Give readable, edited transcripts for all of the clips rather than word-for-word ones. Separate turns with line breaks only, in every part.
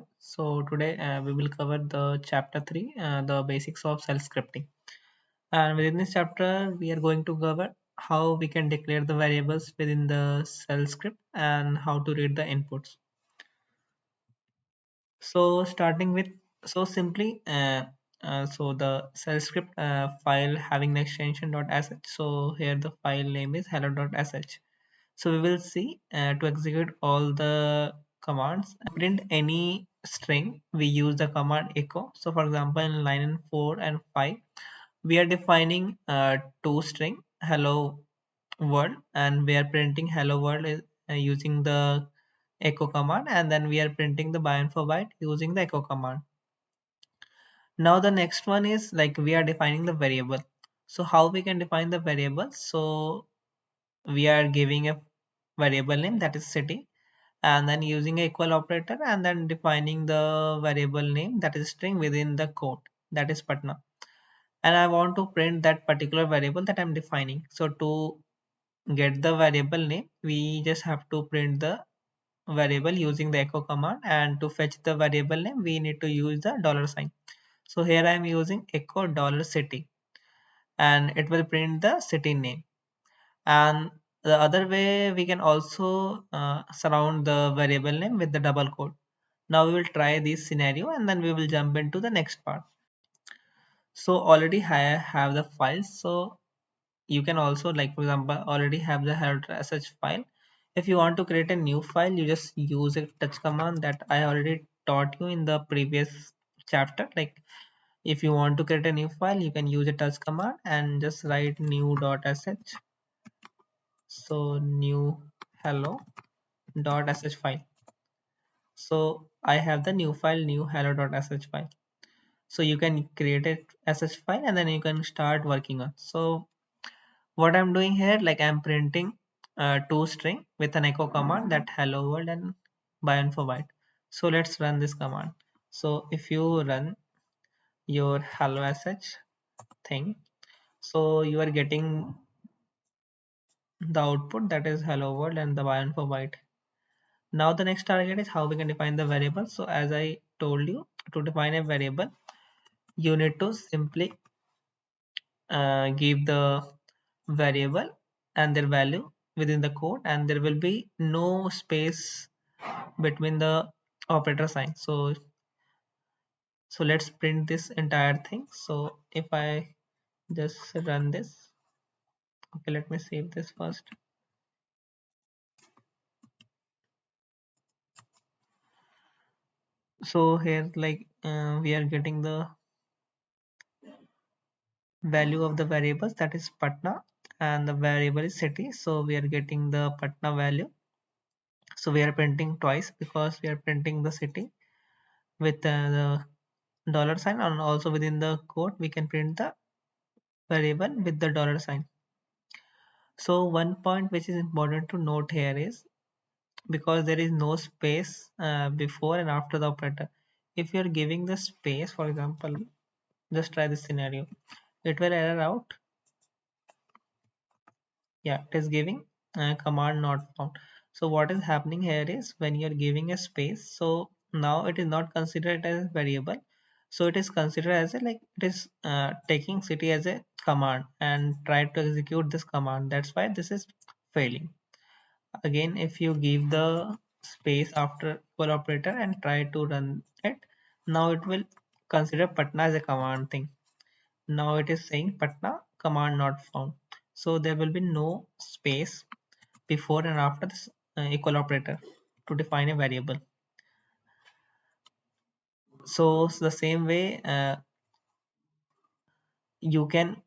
everyone. So today we will cover the chapter 3, the basics of shell scripting. And within this chapter, we are going to cover how we can declare the variables within the shell script and how to read the inputs. So starting with so simply so the shell script file having the extension .sh. So here the file name is hello.sh. So we will see to execute all the commands print any string we use the command echo. So for example in line 4 and 5 we are defining two string hello world and we are printing hello world using the echo command, and then we are printing the bioinfo byte using the echo command. Now the next one is like we are defining the variable. So how we can define the variable? So we are giving a variable name that is city, and then using a equal operator and then defining the variable name that is string within the code that is Patna, and I want to print that particular variable that I'm defining. So to get the variable name we just have to print the variable using the echo command, and to fetch the variable name we need to use the dollar sign. So here I am using echo dollar city and it will print the city name. And the other way we can also surround the variable name with the double quote. Now we will try this scenario and then we will jump into the next part. So already I have the files, so you can also, like for example, already have the hello.sh file. If you want to create a new file you just use a touch command that I already taught you in the previous chapter. Like if you want to create a new file you can use a touch command and just write new.sh. So new hello.sh file. So I have the new file new hello.sh file. So you can create a sh file and then you can start working on. So what I'm doing here, like I'm printing two string with an echo command that hello world and bioinfo byte. So let's run this command. So if you run your hello sh thing, so you are getting the output that is hello world and the bioinfo byte. Now the next target is how we can define the variable. So as I told you, to define a variable you need to simply give the variable and their value within the code, and there will be no space between the operator sign. So let's print this entire thing. So if I just run this, okay, let me save this first. So here like we are getting the value of the variables that is Patna, and the variable is city, so we are getting the Patna value. So we are printing twice because we are printing the city with the dollar sign, and also within the code we can print the variable with the dollar sign. So one point which is important to note here is because there is no space before and after the operator. If you are giving the space, for example, just try this scenario, it will error out. Yeah, it is giving command not found. So what is happening here is when you are giving a space, so now it is not considered as a variable, so it is considered as a, like it is taking city as a command and try to execute this command. That's why this is failing. Again, if you give the space after equal operator and try to run it, now it will consider Patna as a command thing. Now it is saying Patna command not found. So there will be no space before and after this equal operator to define a variable. So the same way you can.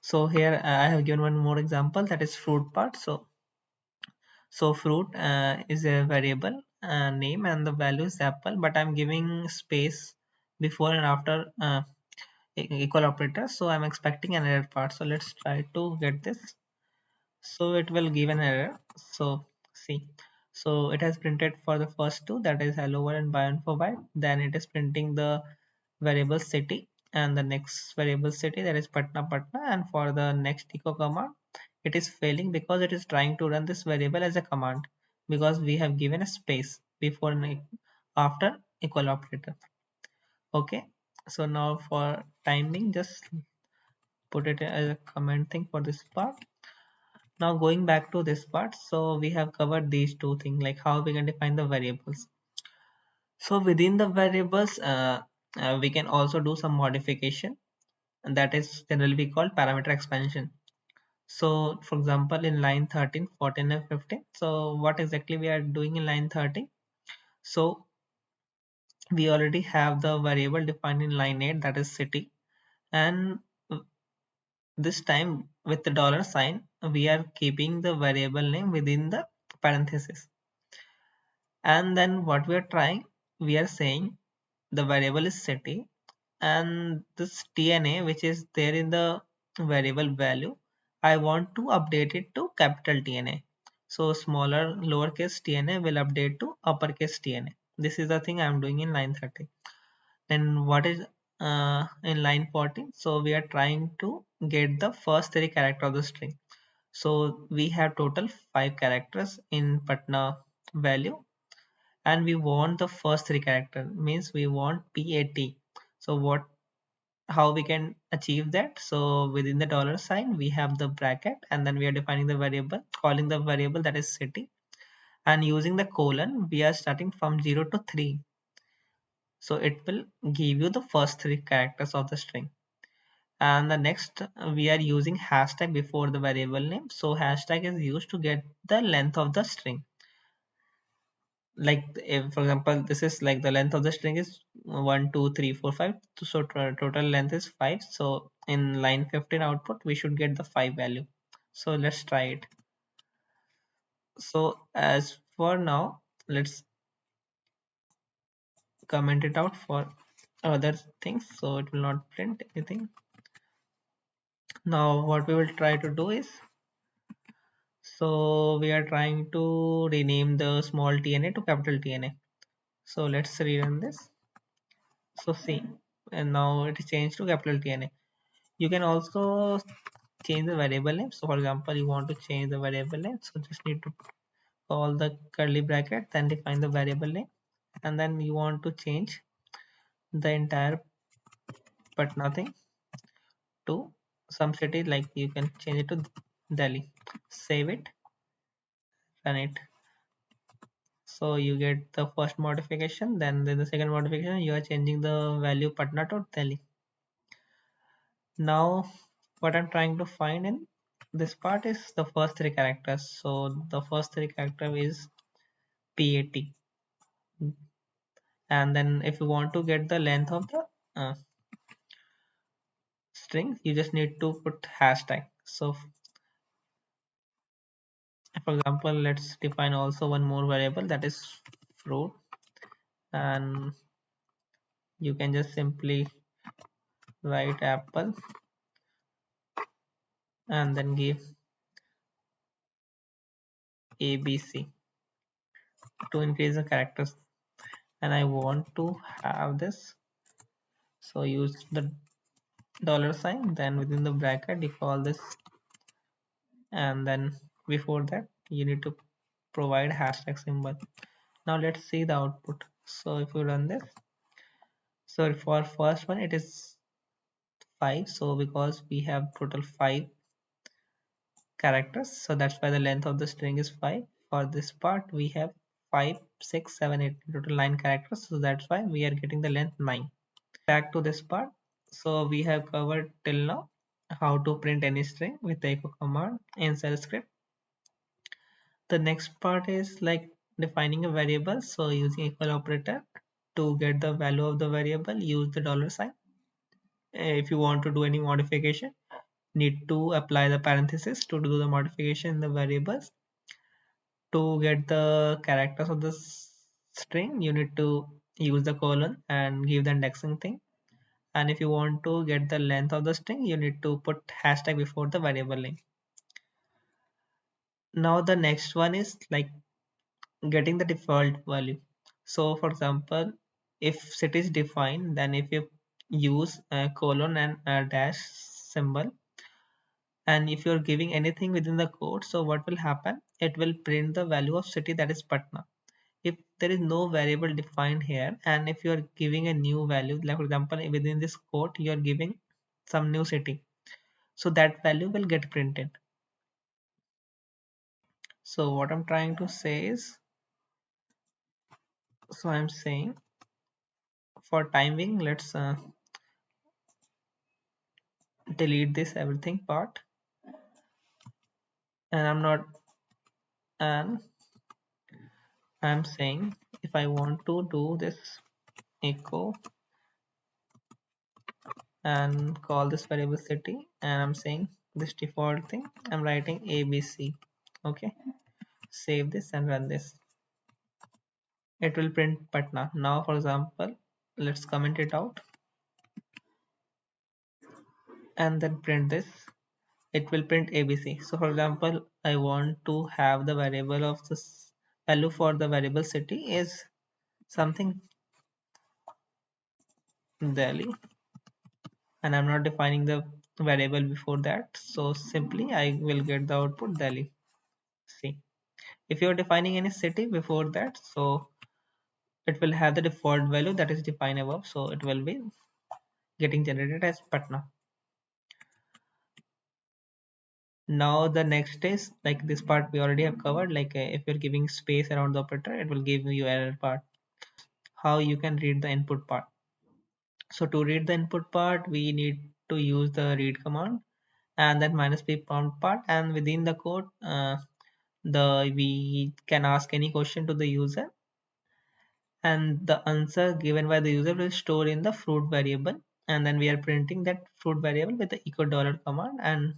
So here I have given one more example, that is fruit part. So fruit is a variable name and the value is apple, but I'm giving space before and after equal operator. So I'm expecting an error part. So let's try to get this. So it will give an error. So see, so it has printed for the first two, that is hello world and bioinfo byte. Then it is printing the variable city and the next variable city, that is Patna Patna, and for the next echo command it is failing because it is trying to run this variable as a command because we have given a space before and after equal operator. Okay, so now for timing, just put it as a comment thing for this part. Now going back to this part, so we have covered these two things, like how we can define the variables. So within the variables, we can also do some modification, and that is generally called parameter expansion. So for example, in line 13, 14 and 15, so what exactly we are doing in line 13? So we already have the variable defined in line 8, that is city, and this time with the dollar sign, we are keeping the variable name within the parenthesis. And then what we are trying, we are saying the variable is city, and this TNA which is there in the variable value, I want to update it to capital TNA. So smaller lowercase TNA will update to uppercase TNA. This is the thing I am doing in line 30. Then what is in line 14? So we are trying to get the first three character of the string. So we have total 5 characters in Patna value, and we want the first three character, means we want PAT. So what, how we can achieve that? So within the dollar sign we have the bracket, and then we are defining the variable, calling the variable that is city, and using the colon we are starting from 0 to 3. So it will give you the first three characters of the string. And the next, we are using hashtag before the variable name. So hashtag is used to get the length of the string. Like if, for example, this is like the length of the string is 1 2 3 4 5, so total length is 5. So in line 15 output we should get the 5 value. So let's try it. So as for now, let's comment it out for other things, so it will not print anything. Now what we will try to do is, so we are trying to rename the small TNA to capital TNA. So let's rerun this. So see, and now it is changed to capital TNA. You can also change the variable name. So for example, you want to change the variable name, so just need to call the curly bracket, then define the variable name, and then you want to change the entire but nothing to some city, like you can change it to Delhi. Save it, run it. So you get the first modification, then the second modification, you are changing the value Patna to Delhi. Now what I'm trying to find in this part is the first three characters. So the first three character is PAT, and then if you want to get the length of the string, you just need to put hashtag. So for example, let's define also one more variable, that is fruit, and you can just simply write apple and then give ABC to increase the characters. And I want to have this, so use the dollar sign, then within the bracket you call this, and then before that you need to provide hashtag symbol. Now let's see the output. So if you run this, so for first one it is 5, so because we have total 5 characters, so that's why the length of the string is 5. For this part we have 5 6 7 8, total 9 characters, so that's why we are getting the length 9. Back to this part, so we have covered till now how to print any string with the echo command in shell script. The next part is like defining a variable, so using equal operator to get the value of the variable, use the dollar sign. If you want to do any modification, need to apply the parenthesis to do the modification in the variables. To get the characters of the string, you need to use the colon and give the indexing thing. And if you want to get the length of the string, you need to put hashtag before the variable name. Now the next one is like getting the default value. So for example, if city is defined, then if you use a colon and a dash symbol, and if you're giving anything within the code, so what will happen, it will print the value of city, that is Patna. if there is no variable defined here, and if you are giving a new value, like for example within this quote you are giving some new city, so that value will get printed. So what I'm trying to say is, so I'm saying for timing, let's delete this everything part, and I'm saying if I want to do this echo and call this variable city, and I'm saying this default thing, I'm writing ABC. Okay, save this and run this. It will print Patna. Now for example, let's comment it out and then print this. It will print ABC. So for example, I want to have the variable of this value for the variable city is something Delhi, and I'm not defining the variable before that, so simply I will get the output Delhi. See, if you're defining any city before that, so it will have the default value that is defined above, so it will be getting generated as Patna. Now the next is like this part we already have covered, like if you're giving space around the operator, it will give you error part. How you can read the input part. So to read the input part, we need to use the read command and then minus p prompt part, and within the code the we can ask any question to the user, and the answer given by the user will store in the fruit variable, and then we are printing that fruit variable with the echo dollar command. And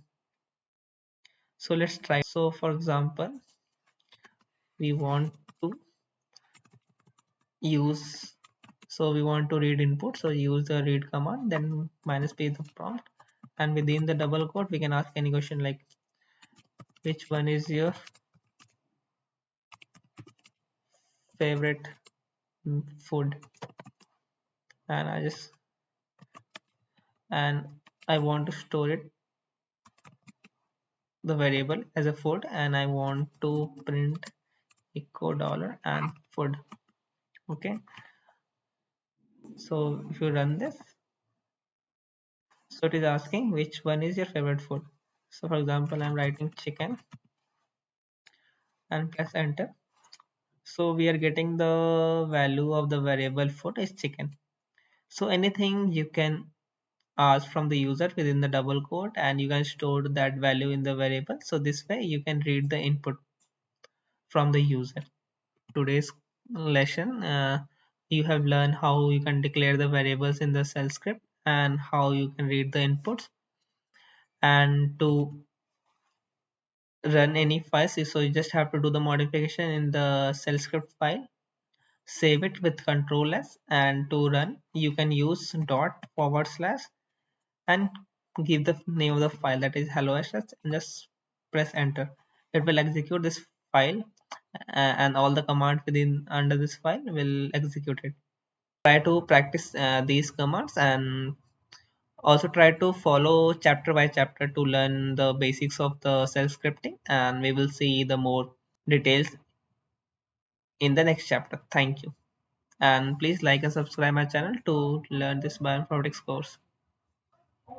so let's try. So for example, we want to use, so we want to read input, so use the read command, then minus p the prompt, and within the double quote we can ask any question like which one is your favorite food, and I want to store it the variable as a food, and I want to print echo dollar and food. Okay, so if you run this, so it is asking which one is your favorite food. So for example, I'm writing chicken and press enter. So we are getting the value of the variable food is chicken. So anything you can ask from the user within the double quote, and you can store that value in the variable, so this way you can read the input from the user. Today's lesson, you have learned how you can declare the variables in the shell script and how you can read the inputs, and to run any files, so you just have to do the modification in the shell script file, save it with control s, and to run you can use dot forward slash and give the name of the file, that is hello sh, and just press enter. It will execute this file, and all the commands within under this file will execute it. Try to practice these commands, and also try to follow chapter by chapter to learn the basics of the shell scripting, and we will see the more details in the next chapter. Thank you, and please like and subscribe my channel to learn this bioinformatics course.